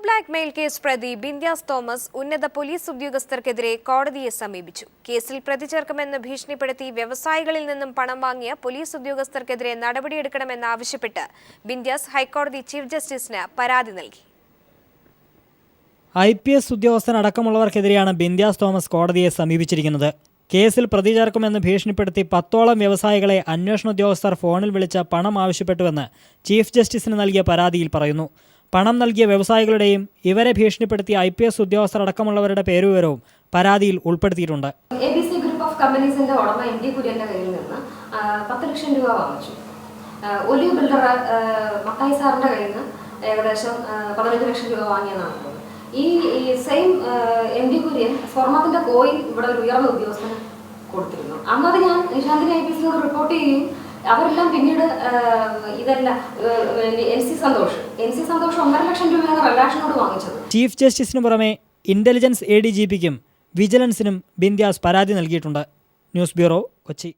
Blackmail case പ്രതി ബിന്ധ്യാസ് Thomas ഉന്നത police ഉദ്യോഗസ്ഥർക്കെതിരെ കോടതിയെ സമീപിച്ചു. കേസിൽ പ്രതി ചേർക്കുമെന്ന് ഭീഷണിപ്പെടുത്തി വ്യവസായികളിൽ നിന്നും പണം വാങ്ങിയ പോലീസ് ഉദ്യോഗസ്ഥർക്കെതിരെ നടപടിയെടുക്കണമെന്നാവശ്യപ്പെട്ട് ബിന്ധ്യാസ് ഹൈക്കോടതി ചീഫ് ജസ്റ്റിസിന് പരാതി നൽകി. IPS ഉദ്യോഗസ്ഥനടക്കമുള്ളവർക്കെതിരെയാണ് ബിന്ധ്യാസ് തോമസ് കോടതിയെ സമീപിച്ചിരിക്കുന്നത്. കേസിൽ പ്രതി ചേർക്കുമെന്ന് ഭീഷണിപ്പെടുത്തി 10ഓളം വ്യവസായികളെ അന്വേഷണ ഉദ്യോഗസ്ഥർ ഫോണിൽ വിളിച്ച് പണം ആവശ്യപ്പെട്ടുവെന്ന് ചീഫ് ജസ്റ്റിസിന് നൽകിയ പരാതിയിൽ പറയുന്നു. പണം നൽകിയ വ്യവസായികളുടെയും ഇവരെ ഭീഷണിപ്പെടുത്തിയ IPS ഉദ്യോഗസ്ഥരടക്കമുള്ളവരുടെ പേരുവിവരവും പരാതിയിൽ ഉൾപ്പെടുത്തിയിട്ടുണ്ട്. ABC ഗ്രൂപ്പ് ഓഫ് കമ്പനീസിന്റെ ഉടമ MD കുര്യന്റെ കയ്യിൽ നിന്ന് 10 ലക്ഷം രൂപ വാങ്ങിച്ചു. ഒലിവ് ബിൽഡർ മത്തായി സാറിന്റെ കയ്യിൽ നിന്ന് ഏകദേശം 15 ലക്ഷം രൂപ വാങ്ങിയെന്നാണ്. ഈ സെയിം MD കുര്യൻ സ്വർണത്തിന്റെ കോയിൻ ഇവിടെ ഒരു ഉയർന്ന ഉദ്യോഗസ്ഥന് കൊടുത്തിരുന്നു. അന്നത് ഞാൻ നിശാന്തിനെ IPSനോട് റിപ്പോർട്ട് ചെയ്യുകയും അവരെല്ലാം പിന്നീട് ഇതെല്ലാം NC സന്തോഷ് 1.5 ലക്ഷം രൂപയാണ് റിലാക്ഷനോട് വാങ്ങിച്ചത്. ചീഫ് ജസ്റ്റിസിന് പുറമെ ഇന്റലിജൻസ് ADGPക്കും വിജിലൻസിനും ബിന്ധ്യാസ് പരാതി നൽകിയിട്ടുണ്ട്. News bureau, Kochi.